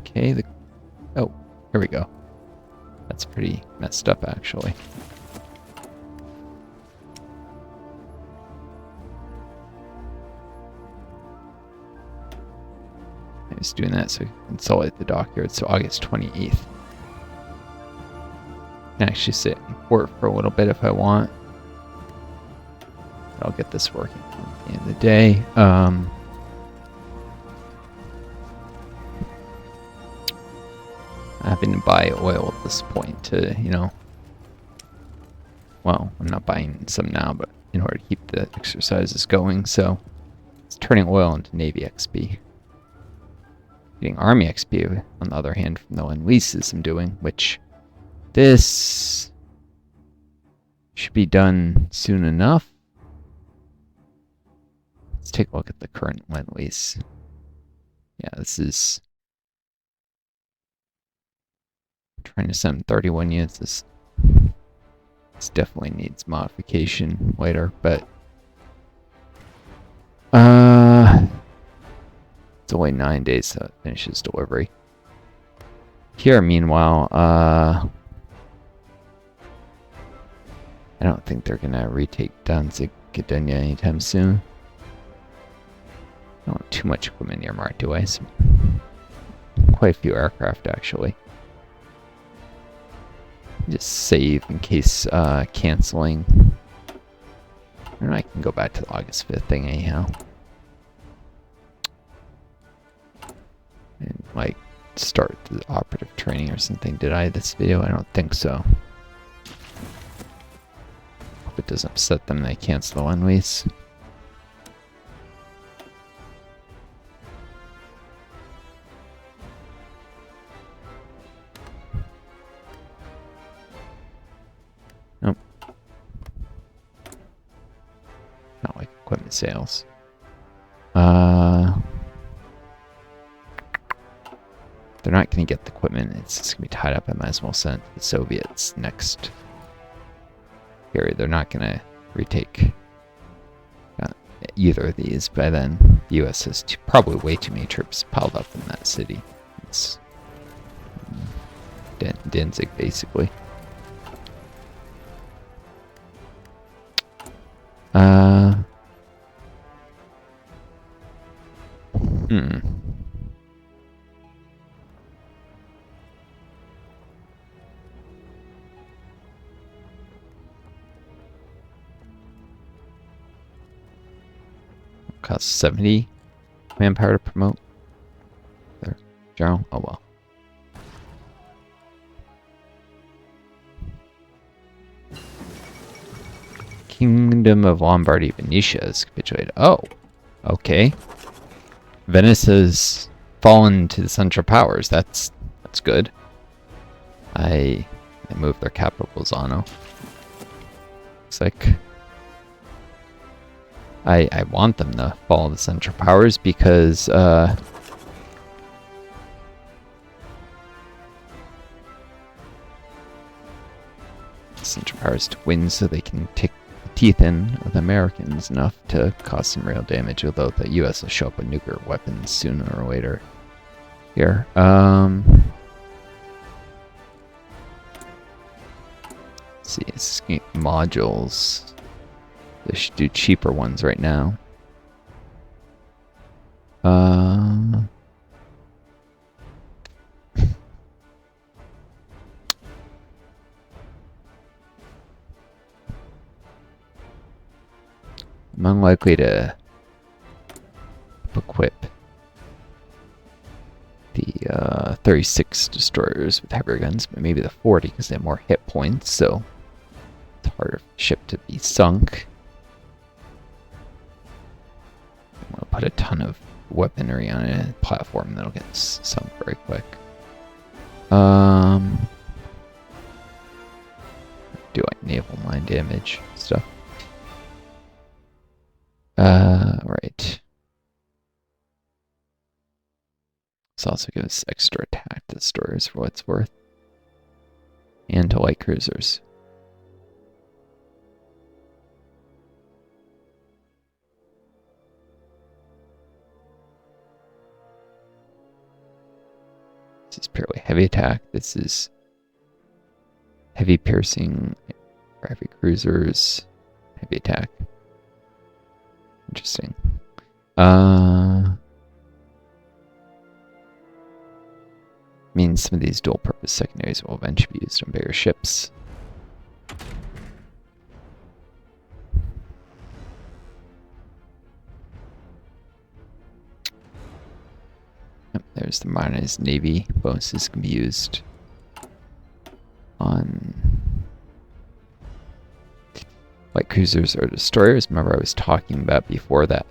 Okay, oh, here we go. That's pretty messed up, actually. I was doing that so I can consolidate the dockyard, so August 28th. I can actually sit in port for a little bit if I want. I'll get this working at the end of the day. Having to buy oil at this point to, you know, well, I'm not buying some now, but in order to keep the exercises going, so it's turning oil into Navy XP. Getting Army XP, on the other hand, from the leases I'm doing, which this should be done soon enough. Let's take a look at the current Lend Lease. Yeah, this is trying to send 31 units. This definitely needs modification later, but it's only 9 days so it finishes delivery. Here, meanwhile, I don't think they're gonna retake Danzig Gdynia anytime soon. I don't want too much equipment earmarked, do I? Quite a few aircraft, actually. Just save in case canceling. And I can go back to the August 5th thing anyhow. And like start the operative training or something. Did I this video? I don't think so. Hope it doesn't upset them they cancel the Lend Lease. Nope. Not like equipment sales. They're not going to get the equipment. It's just going to be tied up. I might as well send it to the Soviets next period. They're not going to retake either of these. By then, the U.S. has probably way too many troops piled up in that city. It's Danzig, basically. Costs 70 manpower to promote. There, General. Oh well. Kingdom of Lombardy, Venetia has capitulated. Oh, okay. Venice has fallen to the Central Powers. That's good. I moved their capital to Bolzano. Looks like I want them to follow the Central Powers because Central Powers to win so they can take the teeth in of the Americans enough to cause some real damage, although the US will show up with nuclear weapons sooner or later. Here. Let's see, it's modules. They should do cheaper ones right now. I'm unlikely to equip the 36 destroyers with heavier guns, but maybe the 40 because they have more hit points, so it's harder for the ship to be sunk. I want to put a ton of weaponry on a platform that'll get sunk very quick. Do like naval mine damage stuff. Right. This also gives extra attack to destroyers for what it's worth. And to light cruisers. is purely heavy attack. This is heavy piercing for heavy cruisers. Heavy attack. Interesting. Means some of these dual purpose secondaries will eventually be used on bigger ships. Yep, there's the modernized Navy. Bonuses can be used on light cruisers or destroyers. Remember I was talking about before that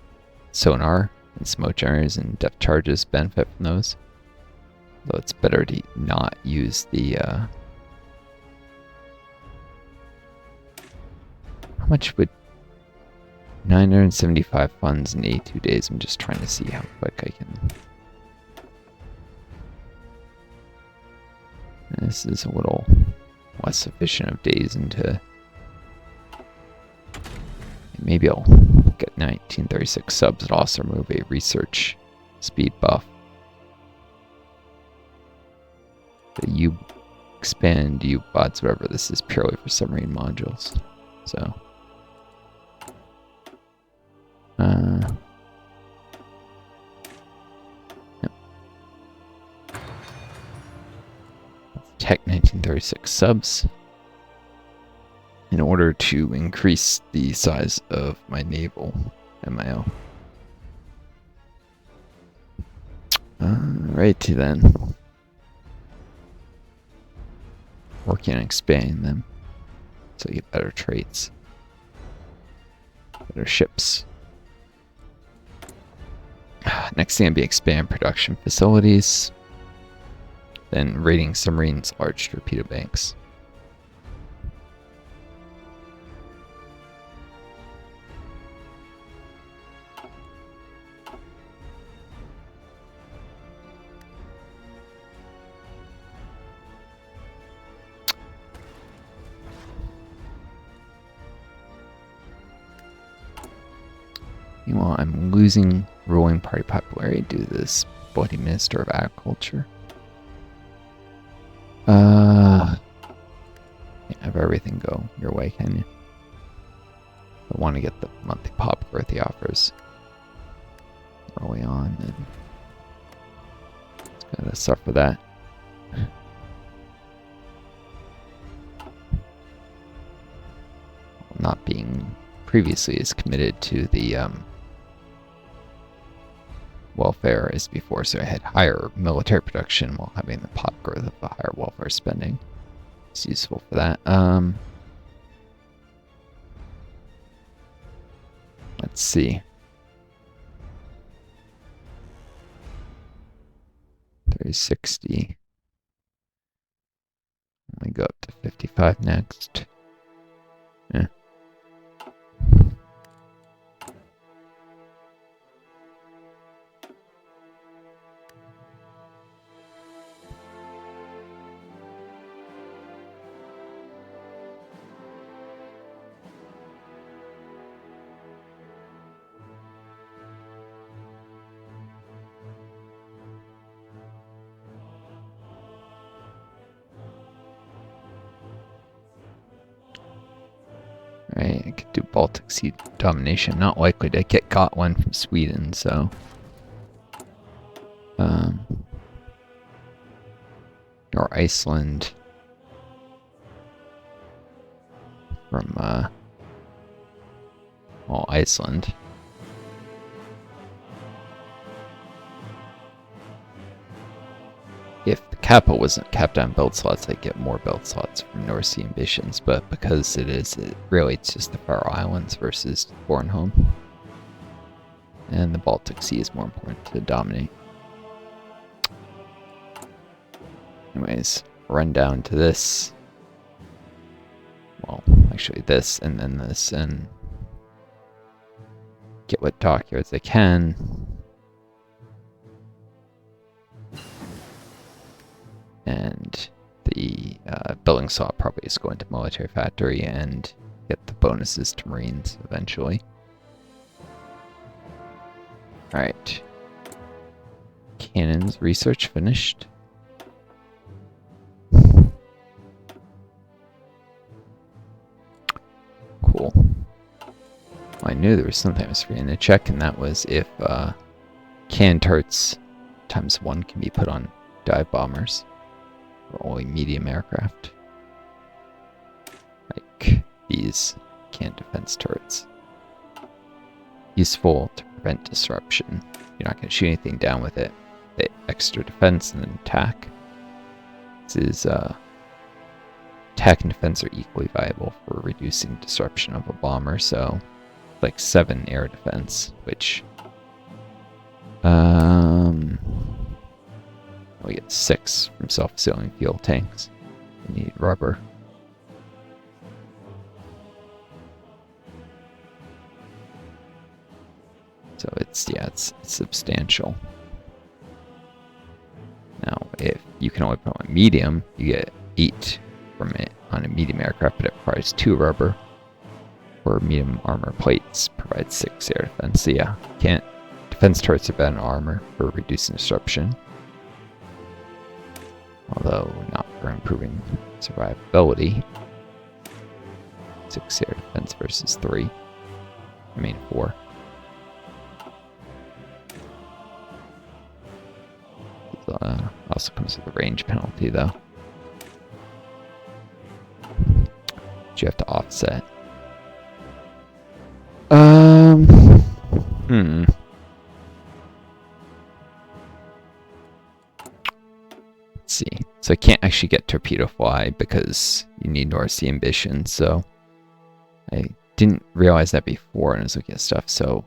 sonar and smoke generators and depth charges benefit from those. Though it's better to not use the how much would 975 funds in 82 days? I'm just trying to see how quick I can. And this is a little less efficient of days into. Maybe I'll get 1936 subs and also remove a research speed buff. The U expand U bots, whatever. This is purely for submarine modules. So yep. Tech 1936 subs in order to increase the size of my naval MIO. Alrighty then. Working on expanding them so you get better traits, better ships. Next thing will be expand production facilities, then raiding submarines, large torpedo banks. Meanwhile, I'm losing ruling party popularity due to this bloody Minister of Agriculture. Can't have everything go your way, can you? I want to get the monthly pop growth he offers early on, and it's gotta suffer that. Not being previously as committed to the welfare as before, so I had higher military production while having the pop growth of the higher welfare spending. It's useful for that. Let's see. 360. Only go up to 55 next. Yeah. Right, I could do Baltic Sea domination. Not likely to got one from Sweden, so or Iceland from well, Iceland. If the capital wasn't capped on build slots, I'd get more build slots from North Sea ambitions, but because it's just the Faroe Islands versus Bornholm. And the Baltic Sea is more important to dominate. Anyways, run down to this. Well, actually this, and then this, and get what dockyards I can. And the building slot probably is going to military factory and get the bonuses to Marines eventually. Alright. Cannons research finished. knew there was something I was forgetting to check, and that was if cannon turrets ×1 can be put on dive bombers or only medium aircraft. Like these cannon defense turrets. Useful to prevent disruption. You're not going to shoot anything down with it. The extra defense and then attack. This is attack and defense are equally viable for reducing disruption of a bomber, so like 7 air defense, which we get 6 from self-sealing fuel tanks. We need rubber. So it's substantial. Now, if you can only put on medium, you get 8 from it on a medium aircraft, but it provides 2 rubber. Or medium armor plates provide 6 air defense. So yeah, can't. Defense turrets are better than armor for reducing disruption. Although not for improving survivability. 6 air defense versus 3. I mean 4. Also comes with a range penalty though. Which you have to offset. Let's see. So I can't actually get torpedo fly because you need North Sea ambition, so I didn't realize that before and I was looking at stuff. So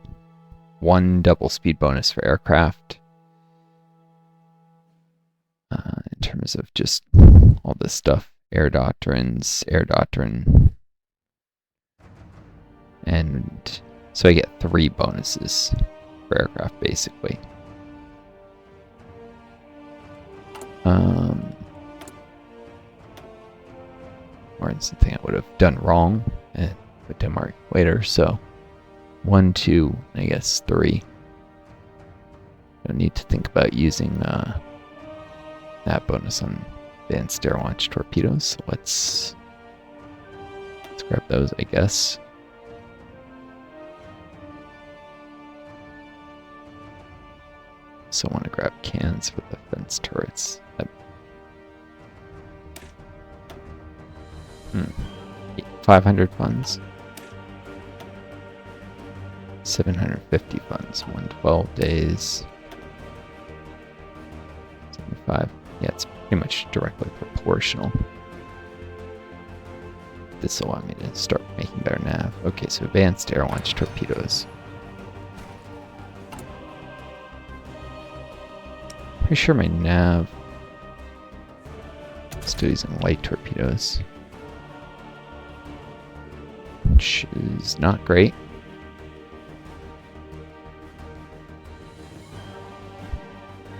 1 double speed bonus for aircraft. In terms of just all this stuff, air doctrine, and so I get 3 bonuses for aircraft basically. Or something I would have done wrong and put Denmark later. So 1, 2, I guess 3. Don't need to think about using that bonus on advanced air launch torpedoes. So let's grab those, I guess. So I want to grab cans for the defense turrets. 500 funds. 750 funds. 112 days. 75. Yeah, it's pretty much directly proportional. This will allow me to start making better nav. Okay, so advanced air launch torpedoes. Pretty sure my nav is still using light torpedoes, which is not great.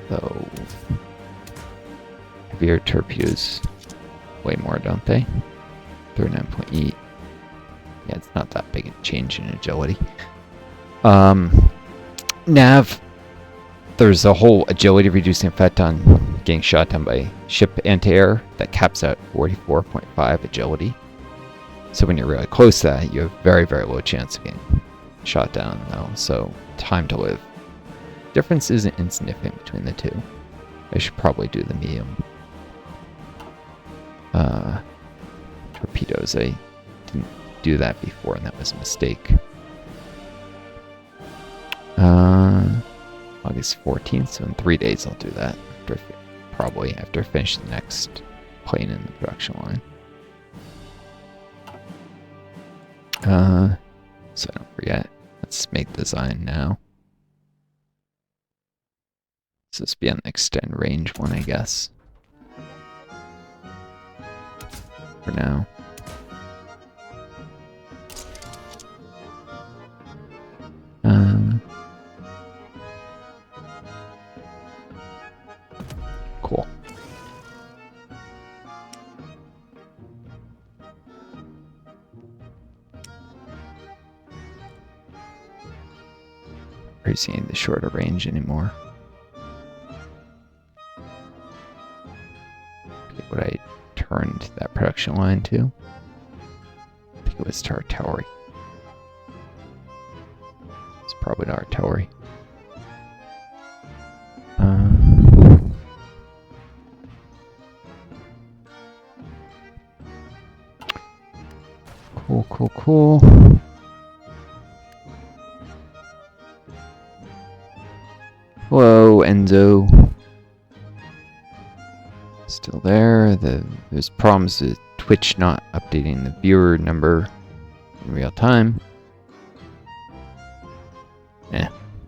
Though heavier torpedoes way more, don't they? 39.8. Yeah, it's not that big a change in agility. Nav, there's a whole agility reducing effect on getting shot down by ship anti-air that caps out 44.5 agility. So when you're really close to that, you have very, very low chance of getting shot down though. So time to live. Difference isn't insignificant between the two. I should probably do the medium torpedoes. I didn't do that before and that was a mistake. August 14th, so in 3 days I'll do that. Probably after I finish the next plane in the production line. So I don't forget. Let's make design now. So this be on the extend range one, I guess. For now. Cool. Appreciating the shorter range anymore. Okay, what I turned that production line to? I think it was to artillery. probably to artillery. Cool. Whoa, Enzo. Still there. There's problems with Twitch not updating the viewer number in real time.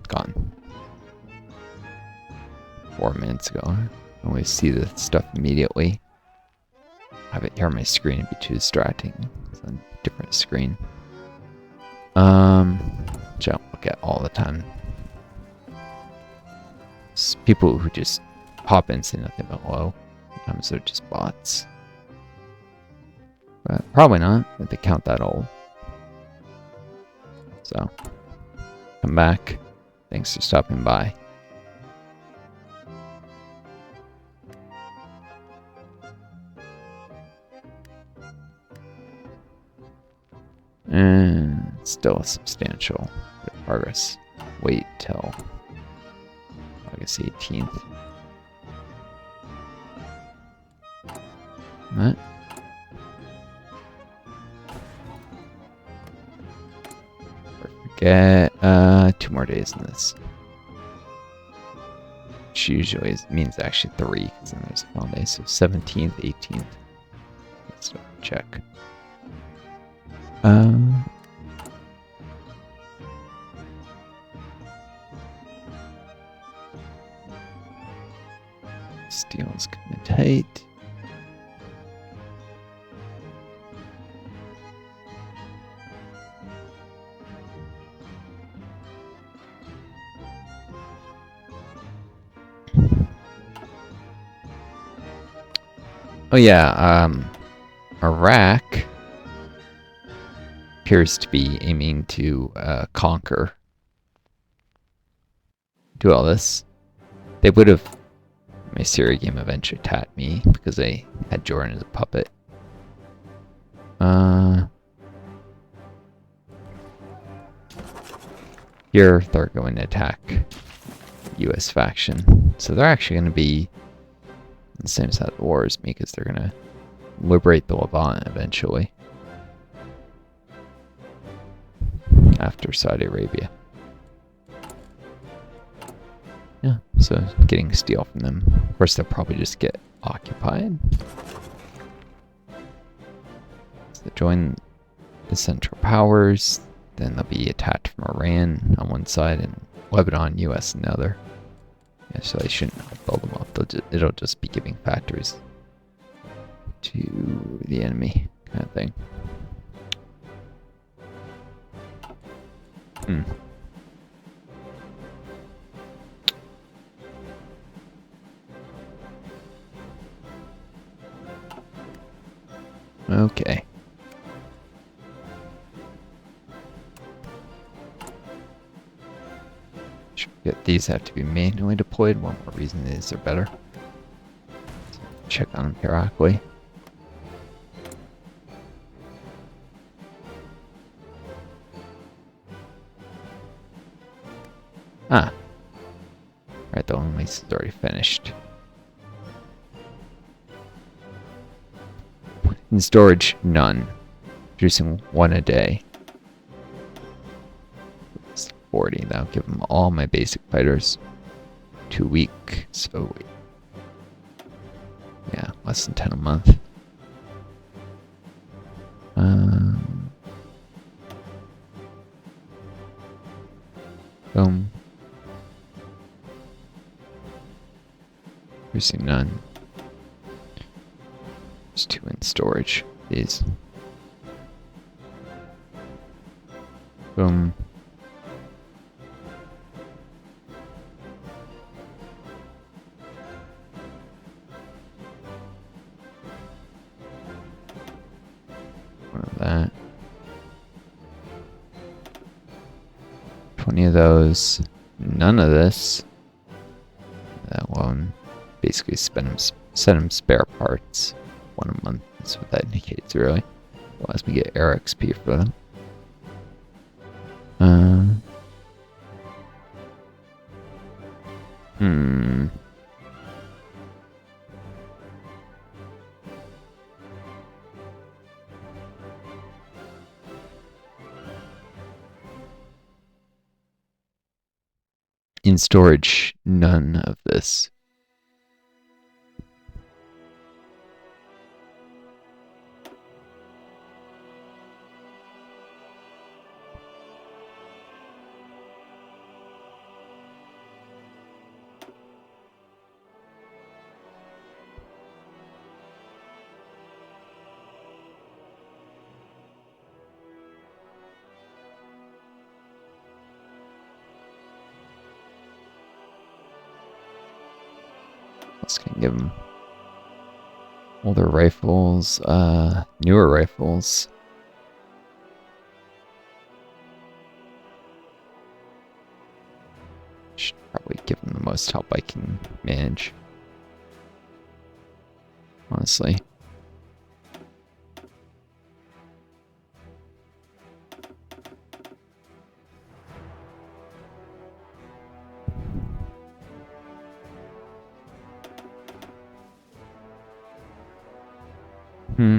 Gone. 4 minutes ago. I always see the stuff immediately. Have it here on my screen and be too distracting. It's on a different screen. Which I don't look at all the time. It's people who just hop in and say nothing but hello. Sometimes they're just bots. But probably not, if they count that old. So, come back. Thanks for stopping by. And still a substantial bit of progress. Wait till August 18th. What? Forget 2 more days in this. Which usually means actually 3, because then there's a final day. So 17th, 18th. Let's check. Steel's coming tight. Oh yeah, Iraq appears to be aiming to conquer. Do all this. They would have, my Syria game eventually attacked me because they had Jordan as a puppet. Here they're going to attack the US faction. So they're actually going to be on the same side of the war as me because they're going to liberate the Levant eventually. After Saudi Arabia. Yeah, so getting steel from them. Of course, they'll probably just get occupied. So they join the Central Powers. Then they'll be attacked from Iran on one side and Lebanon, US on the other. Yeah, so they shouldn't build them up. It'll just be giving factories to the enemy, kind of thing. Okay. These have to be manually deployed. One more reason is they're better. So check on them periodically. Ah. Alright, the one lease is already finished. In storage, none. Producing 1 a day. 40. That'll give them all my basic fighters 2 week. So, yeah, less than 10 a month. Boom. Producing none. There's 2 in storage. These. Boom. That 20 of those, none of this. That one, basically send them spare parts 1 a month. That's what that indicates, really. As we get air XP for them. Hmm. In storage, none of this. Let's give them older rifles, newer rifles. Should probably give them the most help I can manage. Honestly. Hmm.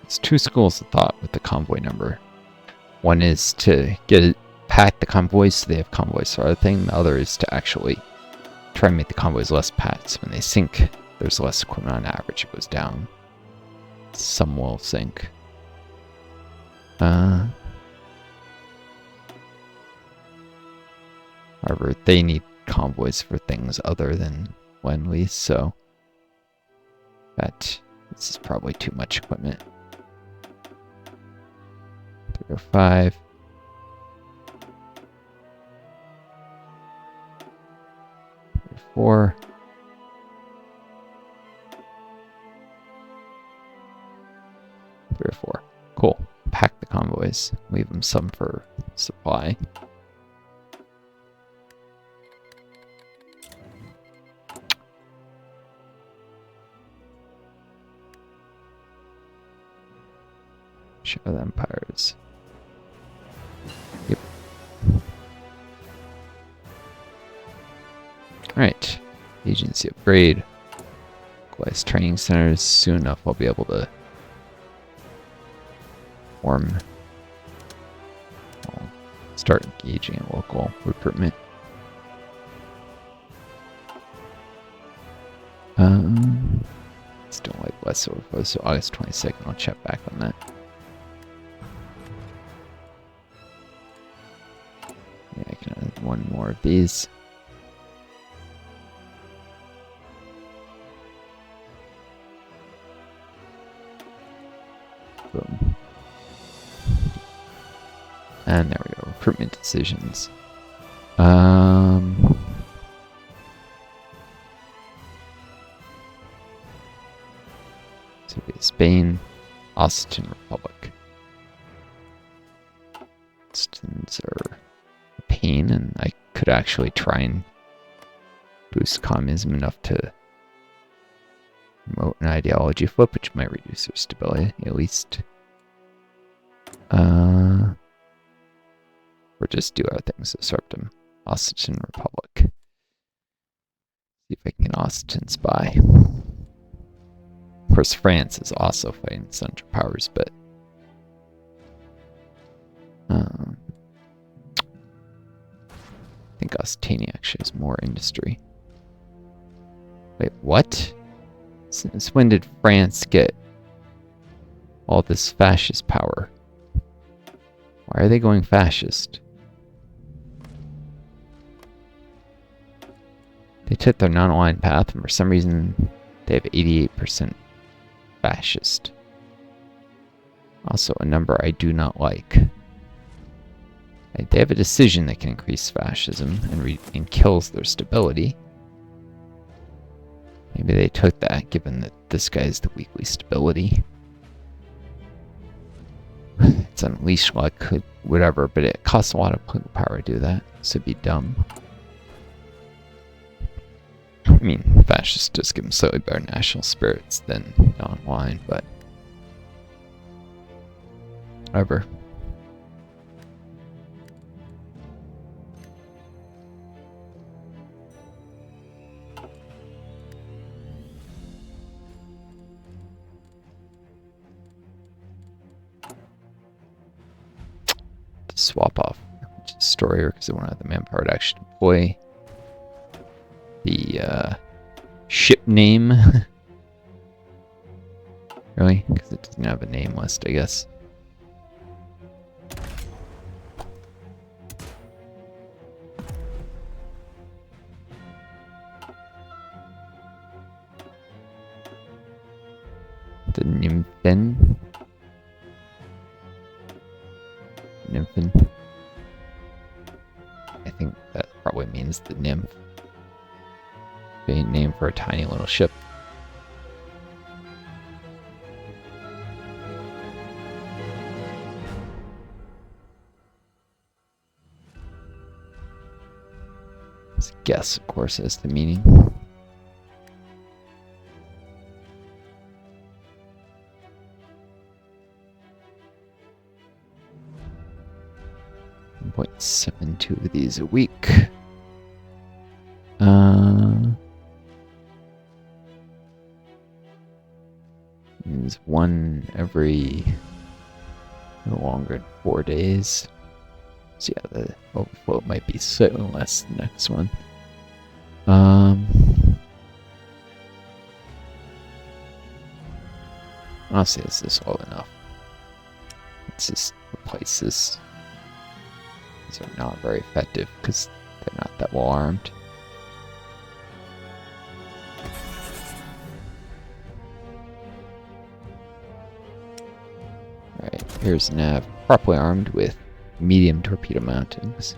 There's two schools of thought with the convoy number. One is to pack the convoys so they have convoys for other thing. The other is to actually try and make the convoys less packed. So when they sink, there's less equipment on average. It goes down. Some will sink. However, they need convoys for things other than Lend-Lease, so this is probably too much equipment. 305. 304. 304. Cool. Pack the convoys. Leave them some for supply. Show the empires. Yep. Alright. Agency upgrade. Localized training centers. Soon enough I'll be able to start engaging in local recruitment. Still like less overflow, so August 22nd, I'll check back on that. Yeah, I can add one more of these. Boom. And there we go, recruitment decisions. So Spain, Austin Republic. Austins are a pain, and I could actually try and boost communism enough to promote an ideology flip, which might reduce their stability, at least. Or just do other things to disrupt them. Austin Republic. See if I can get Austin spy. Of course, France is also fighting Central Powers, but I think Ostania actually has more industry. Wait, what? Since when did France get all this fascist power? Why are they going fascist? They took their non-aligned path, and for some reason, they have 88% fascist. Also, a number I do not like. They have a decision that can increase fascism and kills their stability. Maybe they took that, given that this guy's the weekly stability. It's unleashed luck, whatever, but it costs a lot of political power to do that, so it'd be dumb. I mean, fascists just give them slightly better national spirits than non-wine, but whatever. Swap off destroyer because I want to have the manpower to actually deploy the ship name. Really? Because it doesn't have a name list, I guess. The Nymphin. I think that probably means the nymph. A name for a tiny little ship. It's a guess, of course, as the meaning. 1.72 of these a week. Means one every no longer than 4 days. So yeah, the overflow might be slightly less than the next one. Honestly, this is all enough. Let's just replace this. These are not very effective because they're not that well armed. Alright, here's Nav, properly armed with medium torpedo mountings.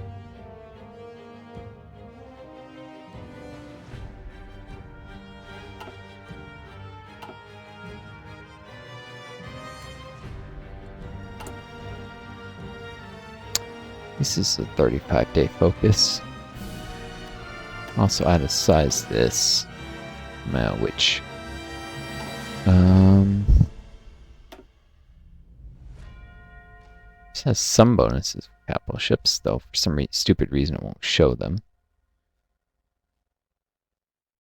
This is a 35-day focus. Also add a size this, which this has some bonuses for capital ships, though for some stupid reason it won't show them.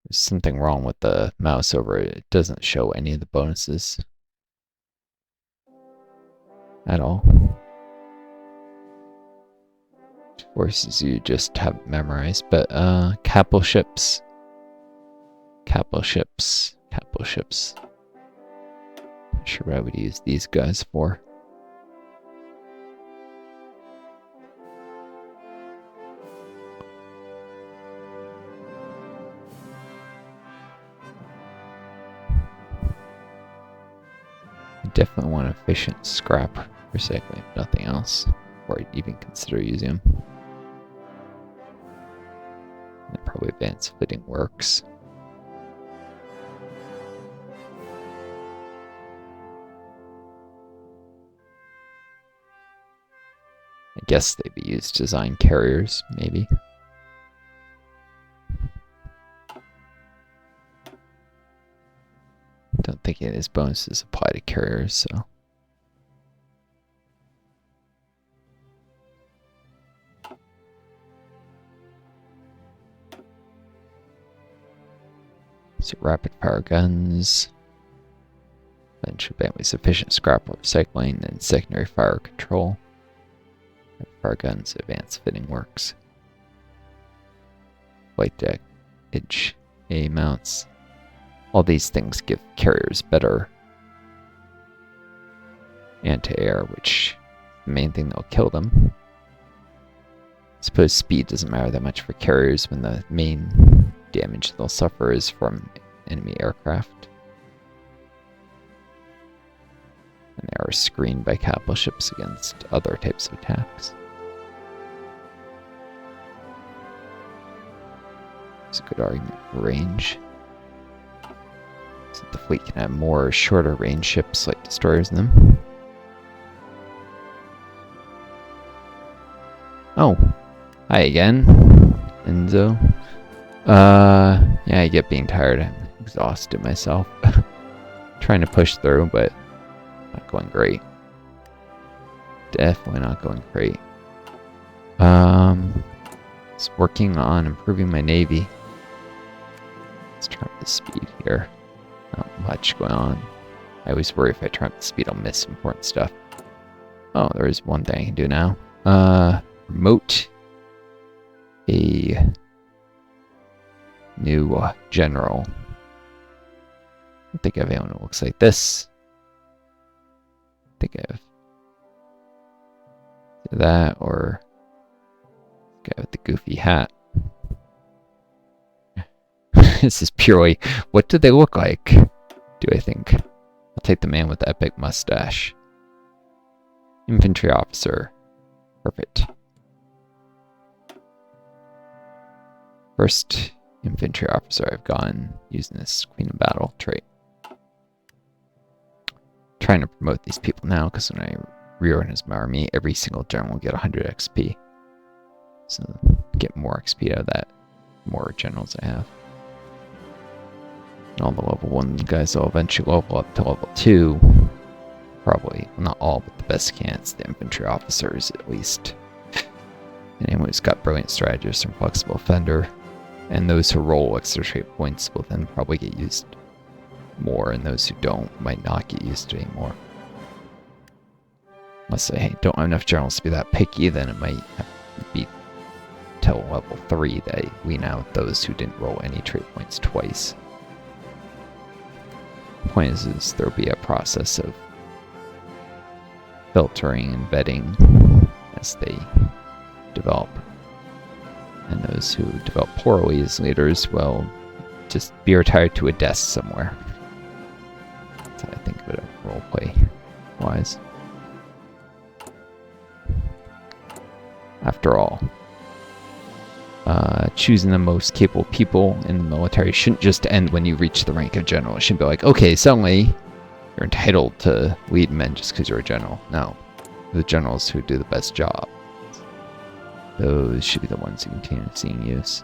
There's something wrong with the mouse over it. It doesn't show any of the bonuses at all. Forces you just have it memorized, but capital ships. Not sure what I would use these guys for. I definitely want efficient scrap recycling, if nothing else, before I'd even consider using them. And probably advanced fitting works. I guess they'd be used to design carriers, maybe. Don't think any of these bonuses apply to carriers, so. So rapid fire guns. Then should be sufficient scrap for recycling and secondary fire control. Rapid fire guns, advanced fitting works. Flight deck, edge, A mounts. All these things give carriers better anti-air, which is the main thing that'll kill them. I suppose speed doesn't matter that much for carriers when the main damage they'll suffer is from enemy aircraft. And they are screened by capital ships against other types of attacks. It's a good argument for range. So the fleet can have more shorter range ships like destroyers in them. Oh, hi again, Enzo. Yeah, I get being tired. I'm exhausted myself. Trying to push through, but not going great. Definitely not going great. Just working on improving my navy. Let's turn up the speed here. Not much going on. I always worry if I turn up the speed I'll miss important stuff. Oh, there is one thing I can do now. Promote a new general. I don't think I have anyone who looks like this. I think I have that or guy with the goofy hat. This is purely, what do they look like? Do I think? I'll take the man with the epic mustache. Infantry officer. Perfect. First infantry officer I've gone using this Queen of Battle trait. Trying to promote these people now because when I reorganize my army, every single general will get 100 XP. So get more XP out of that, more generals I have. And all the level 1 guys will eventually level up to level 2. Probably, well, not all, but the best candidates, the infantry officers at least. And anyone who's got brilliant strategist and flexible offender. And those who roll extra trait points will then probably get used more, and those who don't might not get used to it anymore. Unless I don't have enough generals to be that picky, then it might be till level 3 that I wean out those who didn't roll any trait points twice. The point is there'll be a process of filtering and vetting as they develop. And those who develop poorly as leaders will just be retired to a desk somewhere. That's how I think of it, roleplay wise. After all, choosing the most capable people in the military shouldn't just end when you reach the rank of general. It shouldn't be like, okay, suddenly you're entitled to lead men just because you're a general. No. The generals who do the best job. Those should be the ones who continue seeing use.